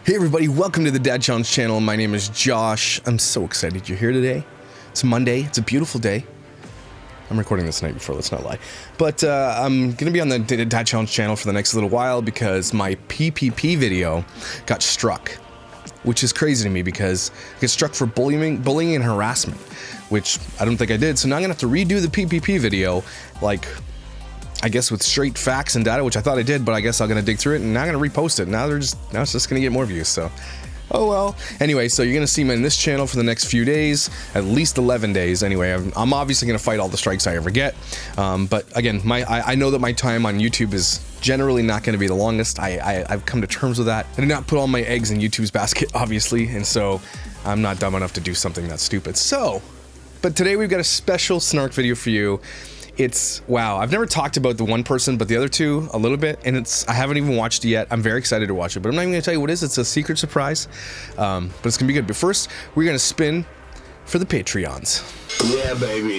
Hey everybody, welcome to the Dad Challenge channel. My name is Josh. I'm so excited you're here today. It's Monday, it's a beautiful day. I'm recording this the night before, let's not lie. But I'm gonna be on the Dad Challenge channel for the next little while because my PPP video got struck. Which is crazy to me because I get struck for bullying and harassment, which I don't think I did. So now I'm gonna have to redo the PPP video, like, I guess with straight facts and data, which I thought I did, but I guess I'm gonna dig through it and now I'm gonna repost it. Now it's just gonna get more views, so. Oh well. Anyway, so you're gonna see me in this channel for the next few days, at least 11 days. Anyway, I'm obviously gonna fight all the strikes I ever get. But again, I know that my time on YouTube is generally not gonna be the longest. I've come to terms with that. I did not put all my eggs in YouTube's basket, obviously, and so I'm not dumb enough to do something that's stupid. So, but today we've got a special Snark video for you. It's, wow, I've never talked about the one person, but the other two a little bit, and I haven't even watched it yet. I'm very excited to watch it, but I'm not even gonna tell you what it is. It's a secret surprise, but it's gonna be good. But first, we're gonna spin for the Patreons. Yeah, baby.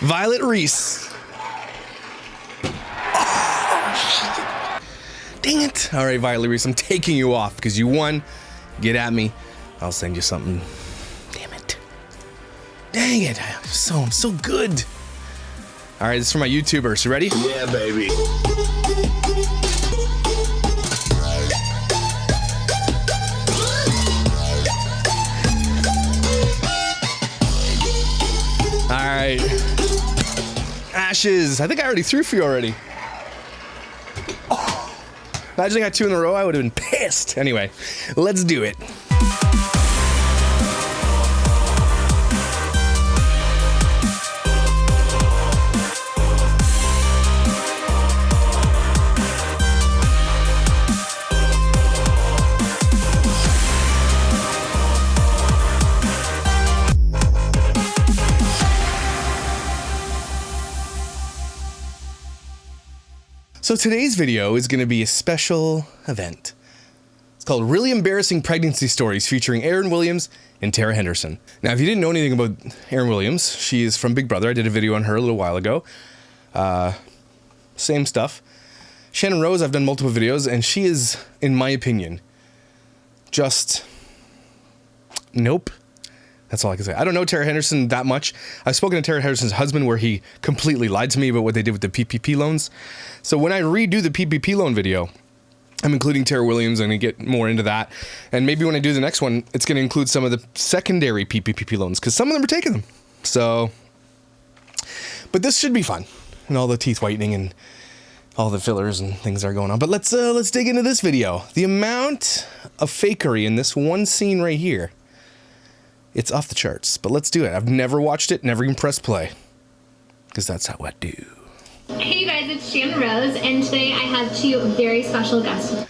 Violet Reese. Dang it. All right, Violet Reese, I'm taking you off because you won. Get at me. I'll send you something. Damn it. Dang it. I'm so good. All right, this is for my YouTubers. You ready? Yeah, baby. All right. Ashes. I think I already threw for you already. Imagine I got two in a row, I would have been pissed. Anyway, let's do it. So today's video is going to be a special event. It's called Really Embarrassing Pregnancy Stories featuring Aaryn Williams and Tara Henderson. Now, if you didn't know anything about Aaryn Williams, she is from Big Brother. I did a video on her a little while ago. Same stuff. Shannon Rose, I've done multiple videos, and she is, in my opinion, just nope. That's all I can say. I don't know Tara Henderson that much. I've spoken to Tara Henderson's husband where he completely lied to me about what they did with the PPP loans. So when I redo the PPP loan video, I'm including Tara Williams. I'm going to get more into that. And maybe when I do the next one, it's going to include some of the secondary PPP loans because some of them are taking them. So, but this should be fun. And all the teeth whitening and all the fillers and things are going on. But let's dig into this video. The amount of fakery in this one scene right here. It's off the charts, but let's do it. I've never watched it, never even pressed play, because that's how I do. Hey guys, it's Channon Rose, and today I have two very special guests.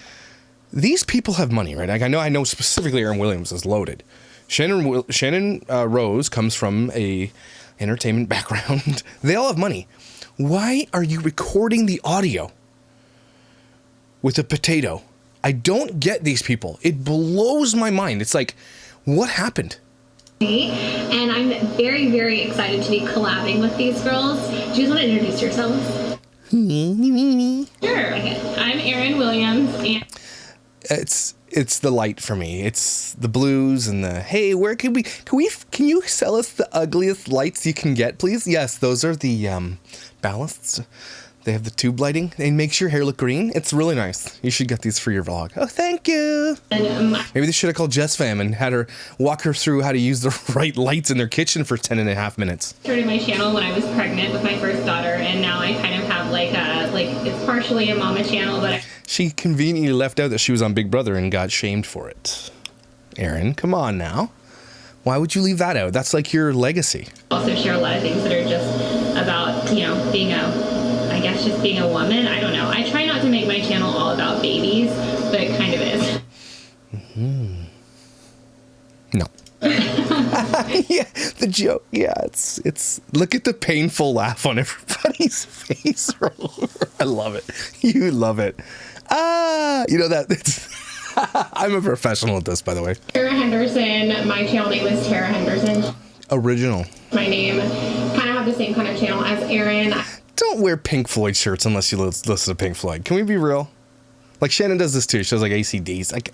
These people have money, right? Like I know specifically Aaryn Williams is loaded. Shannon Rose comes from a entertainment background. They all have money. Why are you recording the audio with a potato? I don't get these people. It blows my mind. It's like, what happened? And I'm very, very excited to be collabing with these girls. Do you guys want to introduce yourselves? Sure. Okay. I'm Aaryn Williams, and it's the light for me. It's the blues and the hey, where can you sell us the ugliest lights you can get, please? Yes, those are the ballasts. They have the tube lighting. They make your hair look green. It's really nice. You should get these for your vlog. Oh, thank you. Maybe they should have called Jess Fam and had her walk her through how to use the right lights in their kitchen for 10.5 minutes. I started my channel when I was pregnant with my first daughter, and now I kind of have it's partially a mama channel, but She conveniently left out that she was on Big Brother and got shamed for it. Aaryn, come on now. Why would you leave that out? That's like your legacy. I also share a lot of things that are just about, just being a woman. I don't know. I try not to make my channel all about babies, but it kind of is. Mm-hmm. No. Yeah, the joke. Yeah, it's. Look at the painful laugh on everybody's face. I love it. You love it. You know that. It's I'm a professional at this, by the way. Tara Henderson. My channel name is Tara Henderson. Original. My name kind of have the same kind of channel as Aaryn. Don't wear Pink Floyd shirts unless you listen to Pink Floyd. Can we be real? Like, Channon does this too. She does like AC/DC. Like,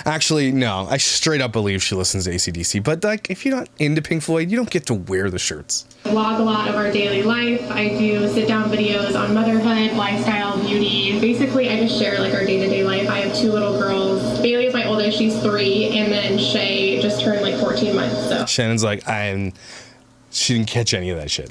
actually, no. I straight up believe she listens to AC/DC. But like, if you're not into Pink Floyd, you don't get to wear the shirts. I vlog a lot of our daily life. I do sit-down videos on motherhood, lifestyle, beauty. Basically, I just share like our day-to-day life. I have 2 little girls. Bailey is my oldest. She's 3. And then Shay just turned like 14 months. So Shannon's like, she didn't catch any of that shit.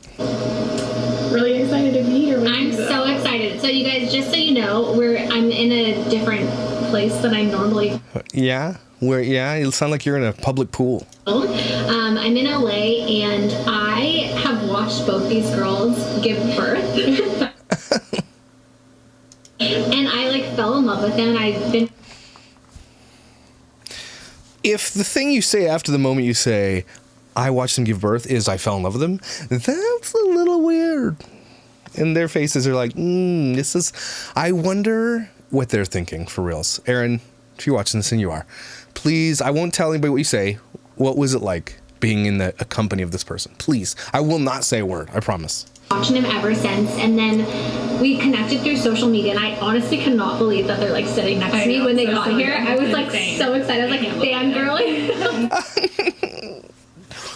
Really excited to be here with I'm you. so excited. So you guys, just so you know, I'm in a different place than I normally. Yeah? You sound like you're in a public pool. I'm in LA and I have watched both these girls give birth. And I like fell in love with them. I've been. If the thing you say after the moment you say, I watched them give birth, is I fell in love with them, that's a little weird. And their faces are like, I wonder what they're thinking for reals. Aaryn, if you're watching this, and you are, please, I won't tell anybody what you say. What was it like being in a company of this person? Please. I will not say a word. I promise. Watching him ever since, and then we connected through social media, and I honestly cannot believe that they're like sitting next to me when they got here. I was like so excited. I was like, damn, girly.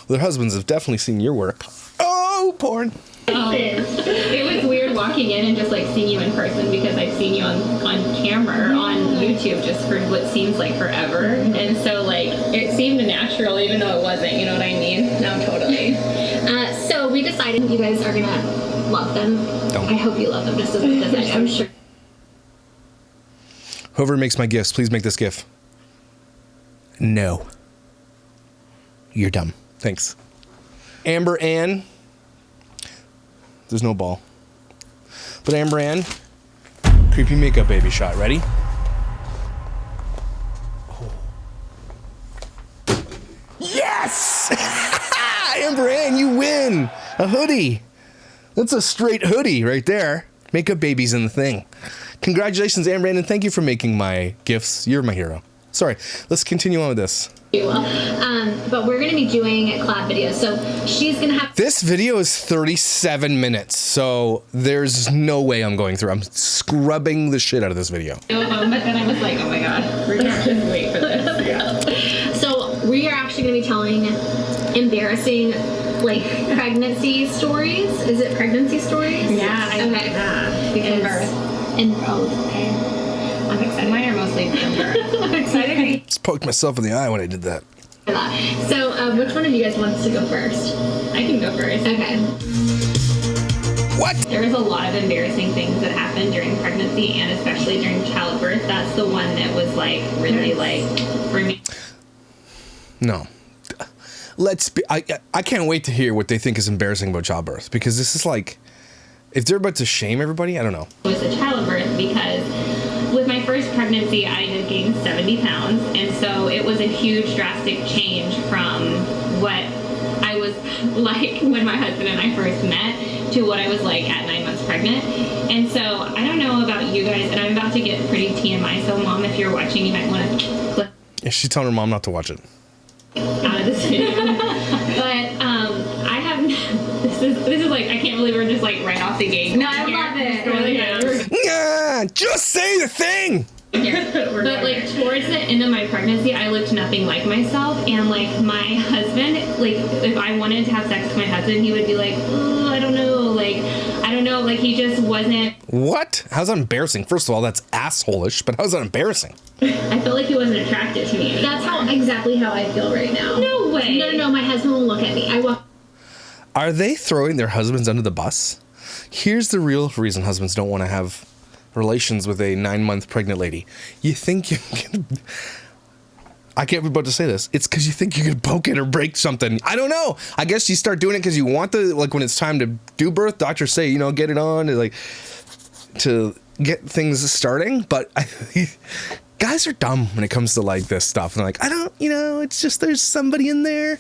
Their husbands have definitely seen your work. Oh, porn. It was weird walking in and just like seeing you in person, because I've seen you on camera or on YouTube just for what seems like forever. And so like it seemed natural even though it wasn't, you know what I mean? No, totally. So we decided you guys are gonna love them. Don't. I hope you love them just as much as I am. I'm sure. Whoever makes my gifts, please make this gif. No. You're dumb. Thanks. Amber Ann. There's no ball. But Amber Ann, creepy makeup baby shot. Ready? Oh. Yes! Amber Ann, you win! A hoodie. That's a straight hoodie right there. Makeup baby's in the thing. Congratulations, Amber Ann, and thank you for making my gifts. You're my hero. Sorry, let's continue on with this. But we're gonna be doing collab videos, so she's gonna have. This video is 37 minutes, so there's no way I'm going through. I'm scrubbing the shit out of this video. But then I was like, oh my god, we're gonna just wait for this. Yeah. So we are actually gonna be telling embarrassing, like, pregnancy stories. Is it pregnancy stories? Yeah. Okay. Okay. I'm excited. Mine are mostly from birth. I'm excited. Just poked myself in the eye when I did that. So, which one of you guys wants to go first? I can go first. Okay. What? There was a lot of embarrassing things that happened during pregnancy and especially during childbirth. That's the one that was like really like for me. No. I can't wait to hear what they think is embarrassing about childbirth, because this is like, if they're about to shame everybody, I don't know. It was a childbirth because with my first pregnancy, I had gained 70 pounds, and so it was a huge, drastic change from what I was like when my husband and I first met to what I was like at 9 months pregnant. And so I don't know about you guys, and I'm about to get pretty TMI, so Mom, if you're watching, you might want to click. Yeah, she's telling her mom not to watch it. Out of this video. But I have, this is like, I can't believe we're just like right off the gate. No, I love it. Really good. Yeah, just say the thing. But like towards the end of my pregnancy, I looked nothing like myself, and like my husband, like if I wanted to have sex with my husband, he would be like, oh, I don't know, like he just wasn't. What? How's that embarrassing? First of all, that's asshole-ish, but how's that embarrassing? I felt like he wasn't attracted to me. That's exactly how I feel right now. No way. No, my husband will look at me. Are they throwing their husbands under the bus? Here's the real reason husbands don't want to have relations with a 9-month pregnant lady. You think you can... I can't be about to say this. It's because you think you could poke it or break something. I don't know. I guess you start doing it because you want to, like when it's time to do birth, doctors say, get it on, to get things starting. But guys are dumb when it comes to like this stuff. And they're like, I don't, it's just there's somebody in there.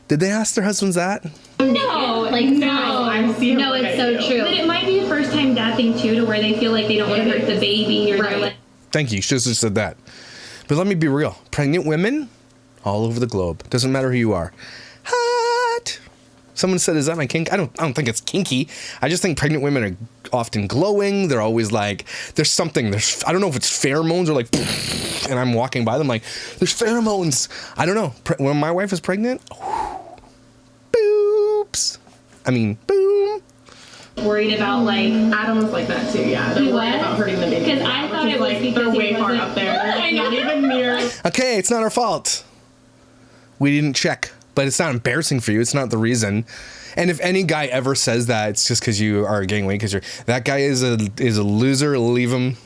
Did they ask their husbands that? No, it's so true. But it might be a first time dad thing too, to where they feel like they don't want to hurt the baby, or they're like. Thank you. You should have just said that. But let me be real. Pregnant women all over the globe. Doesn't matter who you are. Hot. Someone said, "Is that my kink?" I don't think it's kinky. I just think pregnant women are often glowing. They're always like, there's something. I don't know if it's pheromones or like, and I'm walking by them like, there's pheromones. I don't know. When my wife is pregnant, boom. Worried about like Adam was like that too. Yeah, they're worried about hurting the baby. Because I thought it was like because they're way he far wasn't- up there. They're like not even near. Okay, it's not our fault. We didn't check, but it's not embarrassing for you. It's not the reason. And if any guy ever says that, it's just because you are gaining weight. Because that guy is a loser. Leave him.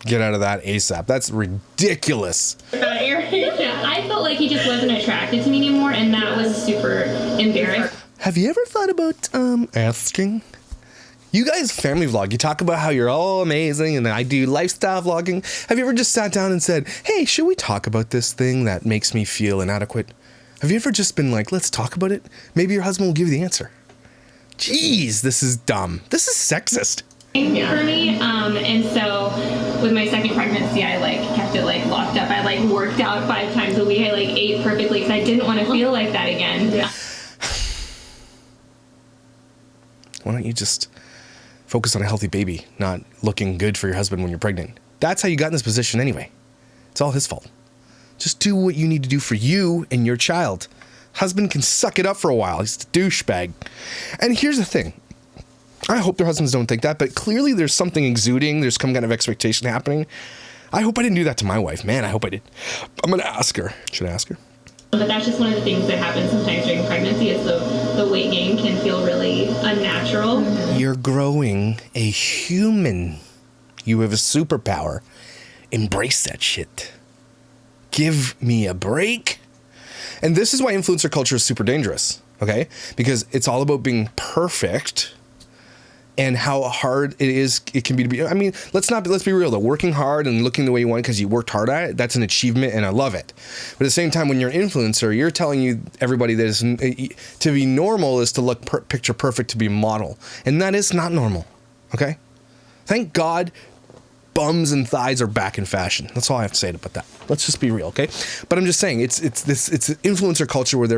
Get out of that ASAP. That's ridiculous. Yeah. I felt like he just wasn't attracted to me anymore, and that was super embarrassing. Have you ever thought about asking? You guys family vlog. You talk about how you're all amazing, and I do lifestyle vlogging. Have you ever just sat down and said, "Hey, should we talk about this thing that makes me feel inadequate?" Have you ever just been like, "Let's talk about it"? Maybe your husband will give you the answer. Jeez, this is dumb. This is sexist. For me, and so with my second pregnancy, I like kept it like locked up. I like worked out 5 times a week. I like ate perfectly because I didn't want to feel like that again. Yeah. Why don't you just focus on a healthy baby, not looking good for your husband when you're pregnant? That's how you got in this position anyway. It's all his fault. Just do what you need to do for you and your child. Husband can suck it up for a while. He's a douchebag. And here's the thing. I hope their husbands don't think that, but clearly there's something exuding. There's some kind of expectation happening. I hope I didn't do that to my wife. Man, I hope I did. I'm going to ask her. Should I ask her? But that's just one of the things that happens sometimes during pregnancy is the weight gain can feel really unnatural. You're growing a human. You have a superpower. Embrace that shit. Give me a break. And this is why influencer culture is super dangerous, okay? Because it's all about being perfect and how hard it can be to be. I mean, let's be real though. Working hard and looking the way you want because you worked hard at it, that's an achievement and I love it. But at the same time, when you're an influencer, you're telling everybody that to be normal is to look picture perfect, to be a model. And that is not normal, okay? Thank God bums and thighs are back in fashion. That's all I have to say about that. Let's just be real, okay? But I'm just saying, it's influencer culture where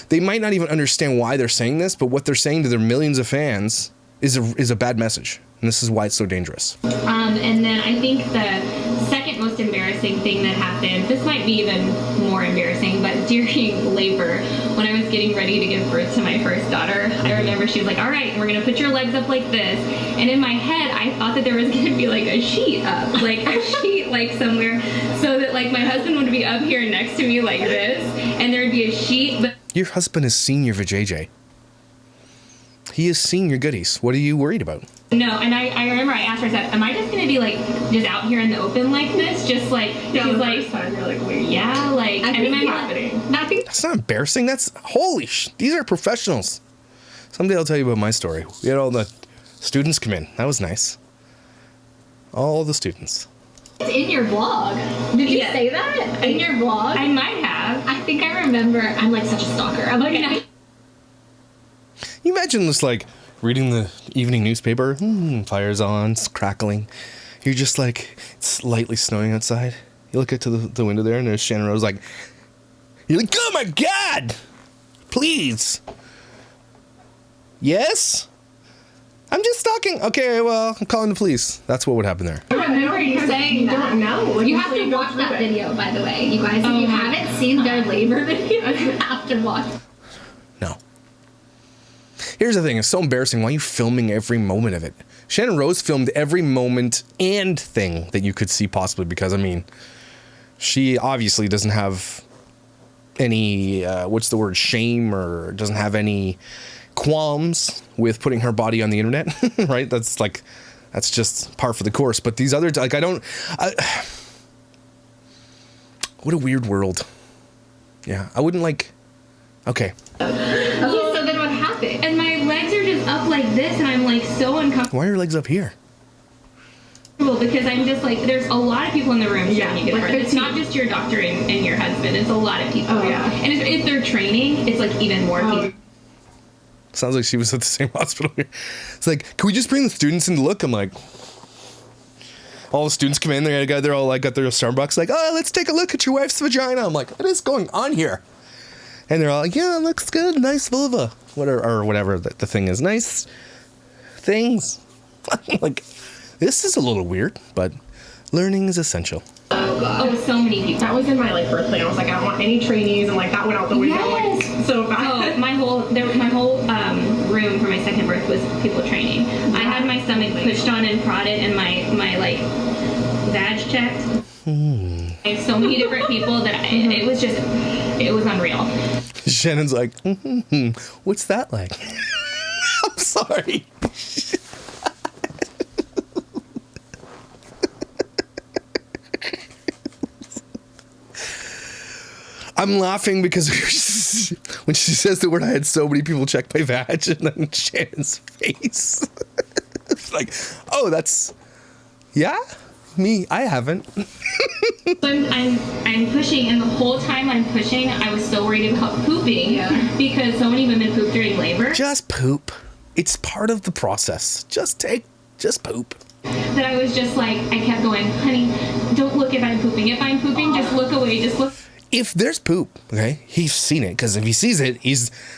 they might not even understand why they're saying this, but what they're saying to their millions of fans is a bad message, and this is why it's so dangerous. And then I think the second most embarrassing thing that happened, this might be even more embarrassing, but during labor, when I was getting ready to give birth to my first daughter, I remember she was like, "All right, we're gonna put your legs up like this," and in my head, I thought that there was gonna be like a sheet up, like a sheet like somewhere, so that like my husband would be up here next to me like this, and there'd be a sheet. But your husband is senior for JJ. He has seen your goodies. What are you worried about? No, and I remember I asked her, I said, "Am I just gonna be like just out here in the open like this, just like?" Yeah, she's the like, first time you're like, wait. "Yeah, like." I And think then it's I'm happening. nothing. That's not embarrassing. That's these are professionals. Someday I'll tell you about my story. We had all the students come in. That was nice. All the students. It's in your vlog. Did you Yeah. say that? In your vlog? I might have. I think I remember. I'm like such a stalker. I'm like, Okay. You imagine this like reading the evening newspaper, fire's on, it's crackling. You're just like, it's slightly snowing outside. You look out to the window there and there's Shannon Rose like, you're like, "Oh my God, please." Yes? I'm just stalking. Okay, well, I'm calling the police. That's what would happen there. I remember you saying You that. don't know. You have to go watch through that it. video, by the way. You guys, if you haven't seen their labor video, you have to watch. No. Here's the thing. It's so embarrassing. Why are you filming every moment of it? Shannon Rose filmed every moment and thing that you could see possibly because, I mean, she obviously doesn't have any, shame or doesn't have any qualms with putting her body on the internet, right? That's just par for the course. But these other, like, what a weird world. Yeah, I wouldn't like, okay. Okay, so then what happened? And my legs are just up like this, and I'm like so uncomfortable Why are your legs up here? because I'm just like, there's a lot of people in the room Yeah, when you get like birth. It's 15. not just your doctor and your husband. It's a lot of people. Oh, yeah. And if they're training, it's like even more people. Sounds like she was at the same hospital here. It's like, can we just bring the students in to look? I'm like, all the students come in, they're all like got their Starbucks, like, "Oh, let's take a look at your wife's vagina." I'm like, what is going on here? And they're all like, "Yeah, it looks good, nice vulva." whatever the thing is. Nice things. Like, this is a little weird, but learning is essential. Oh god. Oh, so many people. That was in my like birth plan. I was like, I don't want any trainees, and like that went out the window like so fast. Oh, my whole room for my second birth was people training. Yeah. I had my stomach pushed on and prodded, and my like vag checked. I have so many different people that it was unreal. Shannon's like, what's that like? I'm sorry. I'm laughing because when she says the word, I had so many people check my vag, and then Shannon's face. It's like, oh, that's, yeah, me, I haven't. I'm pushing, and the whole time I'm pushing, I was so worried about pooping because so many women poop during labor. Just poop. It's part of the process. Just poop. That I was just like, I kept going, honey, don't look if I'm pooping. If I'm pooping, just look away. Just look. If there's poop, okay, he's seen it, because if he sees it,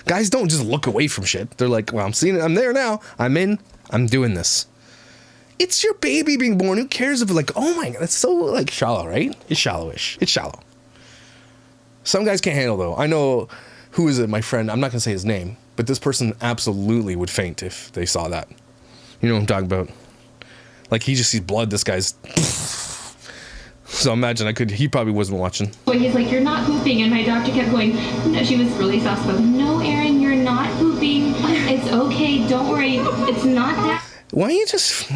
guys don't just look away from shit. They're like, well, I'm seeing it, I'm there now, I'm doing this. It's your baby being born. Who cares if like, oh my god, it's so like shallow, right? It's shallowish. It's shallow. Some guys can't handle though. I know, who is it, my friend, I'm not gonna say his name, but this person absolutely would faint if they saw that. You know what I'm talking about? Like, he just sees blood, this guy's... So imagine he probably wasn't watching. So he's like, you're not pooping. And my doctor kept going, no, she was really soft-spoken. No, Aaryn, you're not pooping. It's okay. Don't worry. It's not that. Why don't you just...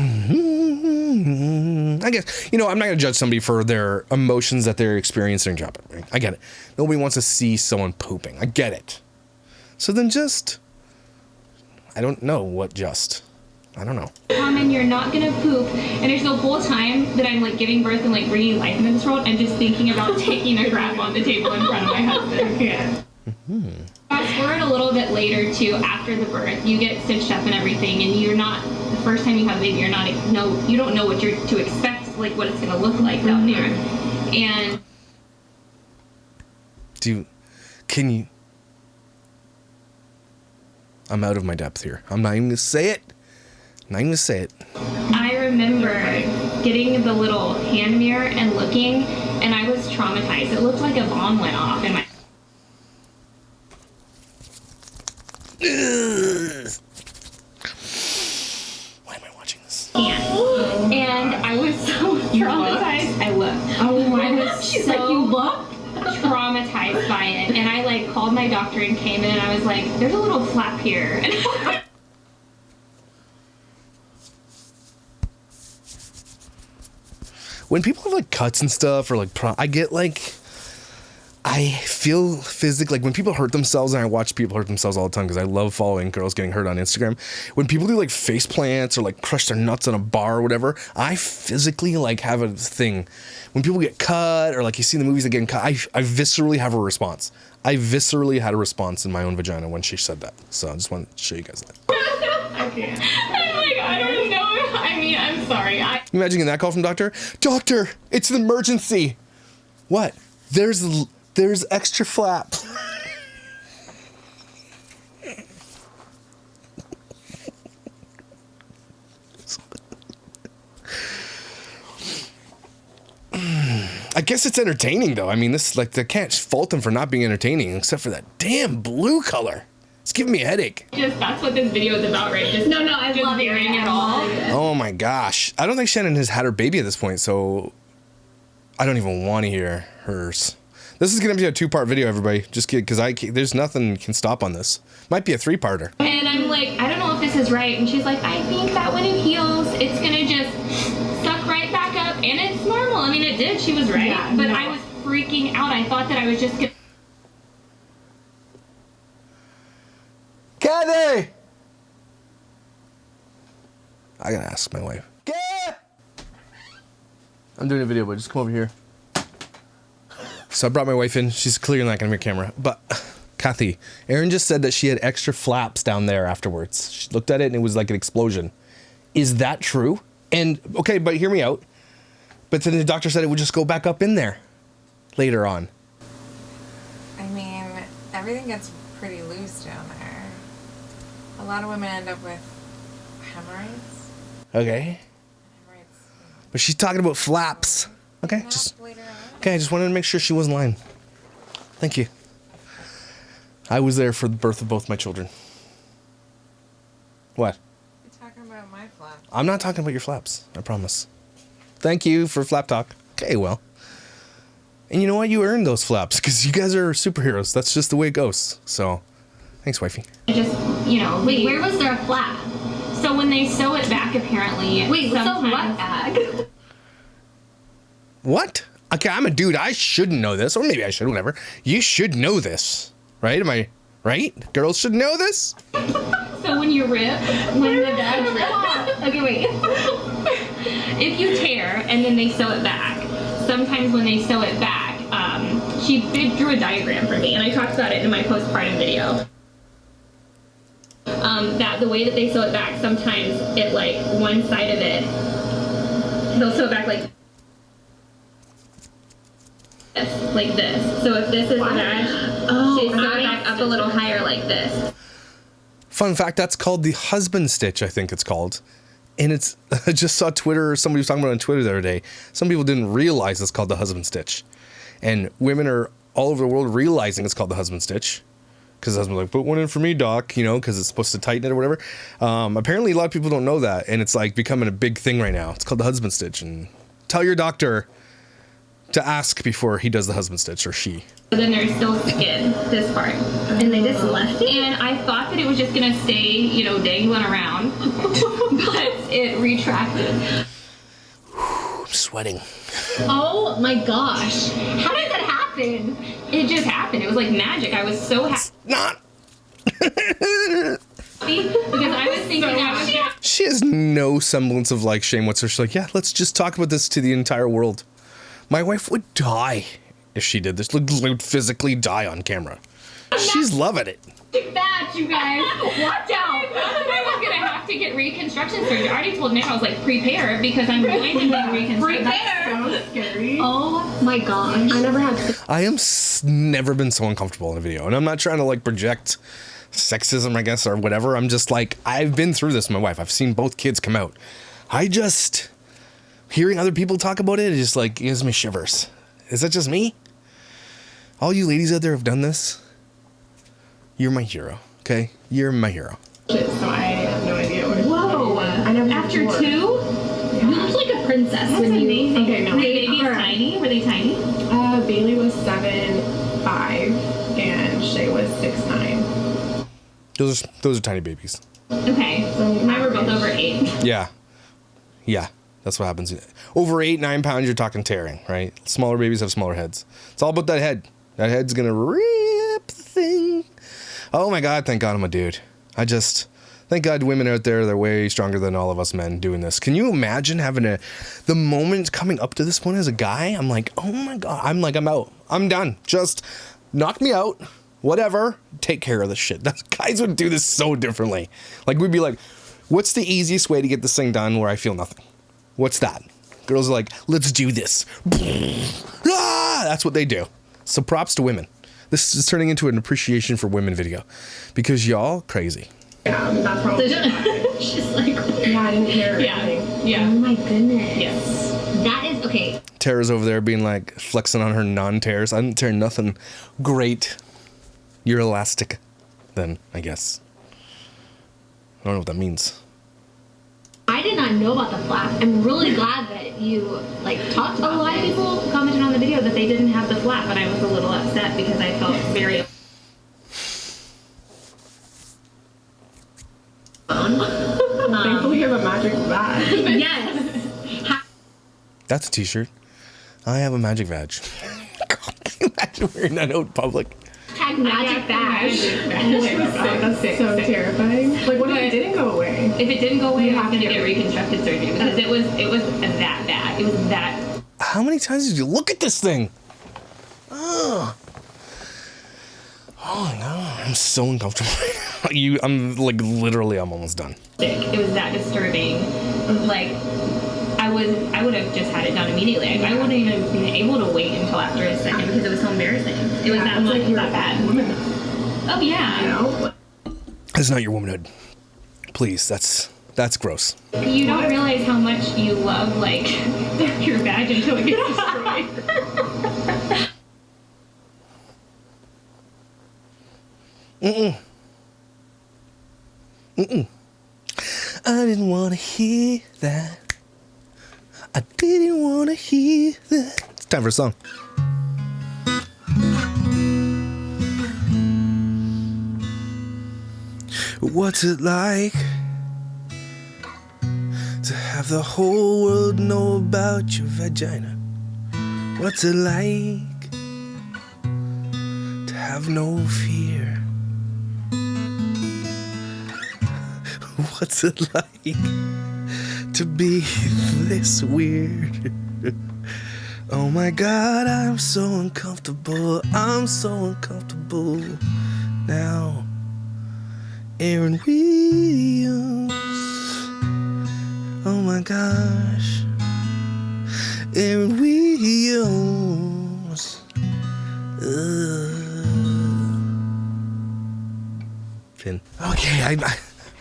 I guess, I'm not going to judge somebody for their emotions that they're experiencing during job. Right? I get it. Nobody wants to see someone pooping. I get it. So then just... I don't know what just... I don't know. And you're not gonna poop. And there's the whole time that I'm like giving birth and like bringing life into this world and just thinking about taking a crap on the table in front of my husband. Yeah. Fast forward a little bit later too, after the birth, you get stitched up and everything, and you're not, the first time you have a baby, you don't know what you're to expect, like what it's gonna look like down there. And I'm out of my depth here. I'm not even gonna say it. I remember getting the little hand mirror and looking, and I was traumatized. It looked like a bomb went off in my... Why am I watching this? And I was so traumatized. I looked. Oh my god. She's so like, you look? Traumatized by it. And I like called my doctor and came in, and I was like, there's a little flap here. When people have like cuts and stuff, or like I feel physically, like when people hurt themselves, and I watch people hurt themselves all the time because I love following girls getting hurt on Instagram. When people do like face plants or like crush their nuts on a bar or whatever, I physically like have a thing. When people get cut, or like you see in the movies that getting cut, I viscerally have a response. I viscerally had a response in my own vagina when she said that. So I just want to show you guys that. I can't. I'm like, I don't know. I mean, I'm sorry. Imagine getting that call from doctor. Doctor, it's an emergency. What? There's extra flap. I guess it's entertaining though. I mean, I can't fault them for not being entertaining, except for that damn blue color. It's giving me a headache. That's what this video is about, right? I love hearing it all. Oh my gosh. I don't think Channon has had her baby at this point, so I don't even want to hear hers. This is going to be a 2-part video, everybody. Just kidding, because there's nothing can stop on this. Might be a 3-parter. And I'm like, I don't know if this is right. And she's like, I think that when it heals, it's going to just suck right back up. And it's normal. I mean, it did. She was right. Yeah, but I was freaking out. I thought that I was just going to... Kathy! I gotta ask my wife. I'm doing a video, but just come over here. So I brought my wife in. She's clearly not gonna be on camera. But, Kathy, Aaryn just said that she had extra flaps down there afterwards. She looked at it and it was like an explosion. Is that true? And, okay, but hear me out. But then the doctor said it would just go back up in there later on. I mean, everything gets pretty loose down there. A lot of women end up with hemorrhoids. Okay. But she's talking about flaps. Okay, I just wanted to make sure she wasn't lying. Thank you. I was there for the birth of both my children. What? You're talking about my flap. I'm not talking about your flaps. I promise. Thank you for flap talk. Okay, well. And you know what? You earned those flaps because you guys are superheroes. That's just the way it goes. So, thanks, wifey. Just, you know. Wait, where was there a flap? So when they sew it back, apparently. Wait, so sometimes, what bag? What? Okay, I'm a dude. I shouldn't know this. Or maybe I should, whatever. You should know this. Right? Am I right? Girls should know this? So when you rip, when the bag rips. Okay, wait. If you tear and then they sew it back, sometimes when they sew it back, she drew a diagram for me, and I talked about it in my postpartum video. That the way that they sew it back, sometimes it like one side of it, they'll sew it back like this. So if this is the vag, she sew it back up a little higher like this. Fun fact, that's called the husband stitch, I think it's called. And it's, I just saw Twitter, somebody was talking about it on Twitter the other day. Some people didn't realize it's called the husband stitch. And women are all over the world realizing it's called the husband stitch. Because the husband's like, put one in for me, doc, you know, because it's supposed to tighten it or whatever. Apparently, a lot of people don't know that. And it's like becoming a big thing right now. It's called the husband stitch. And tell your doctor to ask before he does the husband stitch, or she. But then there's still skin, this part. And they just left it? And I thought that it was just going to stay, you know, dangling around. But it retracted. I'm sweating. Oh my gosh. How did that happen? It just happened. It was like magic. I was so happy. Not. Because I was thinking that was... She has no semblance of like shame whatsoever. She's like, yeah, let's just talk about this to the entire world. My wife would die if she did this. Would physically die on camera. She's loving it. Bad, you guys. Watch out. I was going to have to get reconstruction surgery. I already told Nick, I was like, prepare, because I'm going to get reconstruction. Prepare. So scary. Oh my gosh. I never had. I am never been so uncomfortable in a video. And I'm not trying to like project sexism, I guess, or whatever. I'm just like, I've been through this with my wife. I've seen both kids come out. Hearing other people talk about it just like gives me shivers. Is that just me? All you ladies out there have done this. You're my hero, okay? You're my hero. So I have no idea what. Whoa! I never After before. 2? You look like a princess. That's when you, amazing. Okay, no. Were the babies tiny? Were they tiny? Bailey was 7'5", and Shay was 6'9". Those are tiny babies. Okay, so mine were both over 8. Yeah. That's what happens. Over 8-9 pounds, you're talking tearing, right? Smaller babies have smaller heads. It's all about that head. That head's gonna rip the thing. Oh my God, thank God I'm a dude. Thank God women out there, they're way stronger than all of us men doing this. Can you imagine having the moment coming up to this point as a guy? I'm like, oh my God. I'm out. I'm done. Just knock me out. Whatever. Take care of this shit. Guys would do this so differently. Like, we'd be like, what's the easiest way to get this thing done where I feel nothing? What's that? Girls are like, let's do this. That's what they do. So props to women. This is turning into an appreciation for women video because y'all crazy. Yeah, that's probably why. She's like, Yeah, I didn't hear Yeah. anything. Yeah. oh my goodness. Yes. That is, okay. Tara's over there being like flexing on her non-tears. I didn't tear nothing. Great. You're elastic then, I guess. I don't know what that means. I did not know about the flap. I'm really glad that you, like, talked about A lot of it. people commented on the video that they didn't have the flap, and I was a little upset because I felt very... Thankfully, you have a magic bag. Yes. That's a t-shirt. I have a magic vag. Can you imagine wearing that out in public? Tag magic bag. Oh my God, that's so terrifying. Like, what if it didn't go away? If it didn't go away, You I was have going to to get reconstructive surgery because it was that bad. It was that... How many times did you look at this thing? Oh my God, I'm so uncomfortable right now. I'm like literally, I'm almost done. sick. It was that disturbing. Like, I would have just had it done immediately. I wouldn't even been able to wait until after a second because it was so embarrassing. It was that much, like you're that bad. woman, Oh yeah. you know? That's not your womanhood. Please, that's gross. You don't realize how much you love, like, your vag until it gets destroyed. I didn't want to hear that. I didn't want to hear that. It's time for a song. What's it like to have the whole world know about your vagina? What's it like to have no fear? What's it like to be this weird? Oh my God, I'm so uncomfortable. I'm so uncomfortable now. Aaryn Williams. Oh my gosh. Aaryn Williams. Pin. Okay, I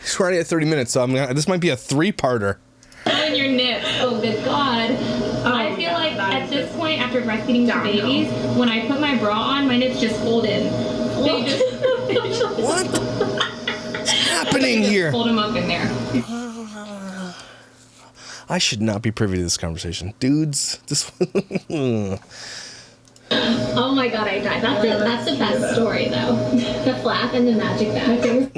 it's already at 30 minutes, so this might be a 3-parter. On your nips. Oh, good God. I feel like at this point, after breastfeeding two babies, when I put my bra on, my nips just fold in. They just What? What's happening here? Fold them up in there. I should not be privy to this conversation. Dudes, this Oh my God, I died. That's the best story though. The flap and the magic bag.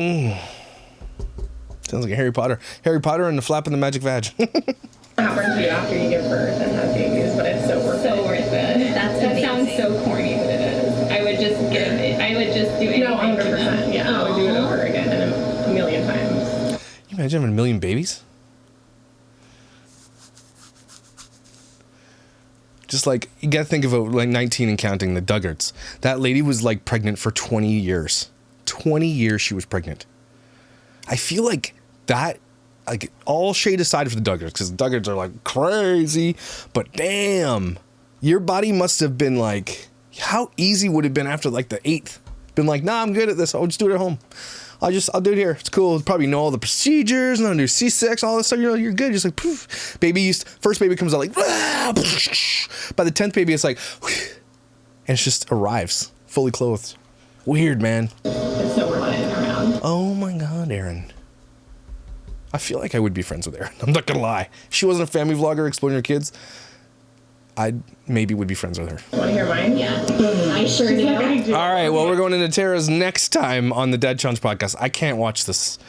Sounds like a Harry Potter. Harry Potter and the flap and the magic vag. Happens to you after you give birth and have babies, but it's so worth it. So worth it. That sounds so corny, but it is. I would just give it. I would just do anything. No, 100%. Yeah, I would do it over again and a million times. Can you imagine having a million babies? Just like, you gotta think of it like 19 and counting, the Duggards. That lady was like pregnant for 20 years. 20 years she was pregnant. I feel like that, like, all shade aside for the Duggards, because the Duggards are like crazy, but damn, your body must have been like, how easy would it have been after like the 8th? Been like, nah, I'm good at this. I'll just do it at home. I'll do it here. It's cool. Probably know all the procedures, know how to do C-section, all this stuff. You know, you're good. Just like, poof. First baby comes out like, ah, by the 10th baby, it's like, and it just arrives fully clothed. Weird, man. It's so worth it around. Oh my God, Aaryn. I feel like I would be friends with Aaryn. I'm not gonna lie. If she wasn't a family vlogger exploring her kids, I maybe would be friends with her. Want to hear mine? Yeah. I sure do. All right, well, we're going into Tara's next time on the Dad Challenge podcast. I can't watch this.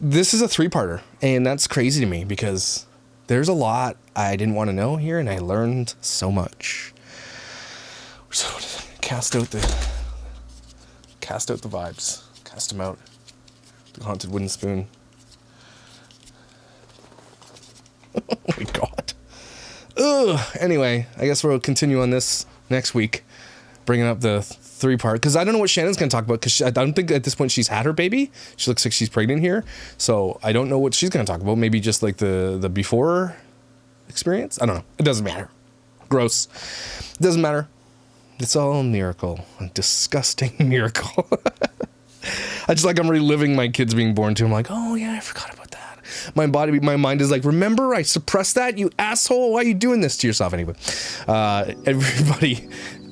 This is a 3-parter, and that's crazy to me because there's a lot I didn't want to know here, and I learned so much. So cast out the vibes. Cast them out. The haunted wooden spoon. Oh my God. Ugh. Anyway, I guess we'll continue on this next week, bringing up the 3-part, because I don't know what Shannon's going to talk about, because I don't think at this point she's had her baby. She looks like she's pregnant here, so I don't know what she's going to talk about. Maybe just like the before experience? I don't know. It doesn't matter. Gross. It doesn't matter. It's all a miracle. A disgusting miracle. I'm reliving my kids being born too. I'm like, oh yeah, I forgot about that. My mind is like, remember, I suppressed that, you asshole. Why are you doing this to yourself? Anyway, everybody,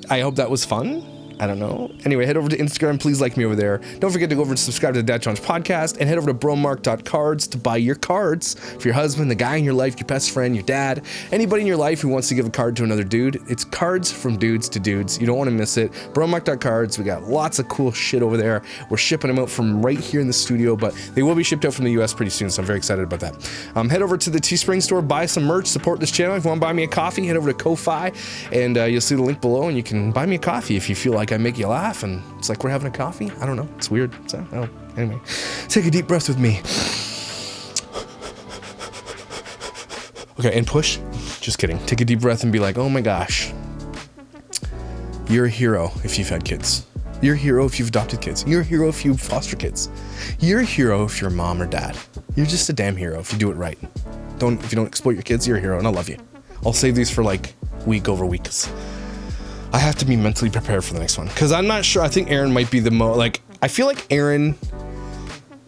I hope that was fun. I don't know. Anyway, head over to Instagram. Please like me over there. Don't forget to go over and subscribe to the Dad Challenge podcast, and head over to bromark.cards to buy your cards for your husband, the guy in your life, your best friend, your dad, anybody in your life who wants to give a card to another dude. It's cards from dudes to dudes. You don't want to miss it. Bromark.cards. We got lots of cool shit over there. We're shipping them out from right here in the studio, but they will be shipped out from the US pretty soon, so I'm very excited about that. Head over to the Teespring store, buy some merch, support this channel. If you want to buy me a coffee, head over to Ko-Fi, and you'll see the link below, and you can buy me a coffee if you feel like I make you laugh and it's like we're having a coffee. I don't know. It's weird. So, anyway, take a deep breath with me. Okay, and push. Just kidding. Take a deep breath and be like, oh my gosh. You're a hero if you've had kids. You're a hero if you've adopted kids. You're a hero if you foster kids. You're a hero if you're mom or dad. You're just a damn hero if you do it right. If you don't exploit your kids, you're a hero, and I love you. I'll save these for like week over week. I have to be mentally prepared for the next one, because I'm not sure. I think Aaryn might be the most, like, I feel like Aaryn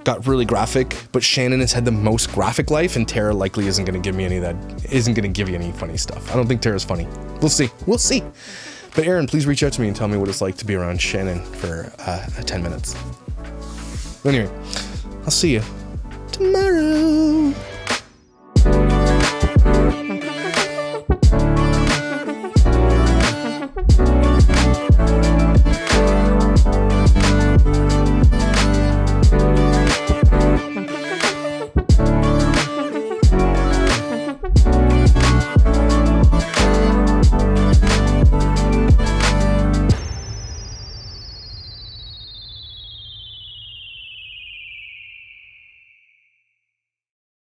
got really graphic, but Channon has had the most graphic life, and Tara likely isn't going to give me any of that, isn't going to give you any funny stuff. I don't think Tara's funny. We'll see. We'll see. But Aaryn, please reach out to me and tell me what it's like to be around Channon for 10 minutes. Anyway, I'll see you tomorrow.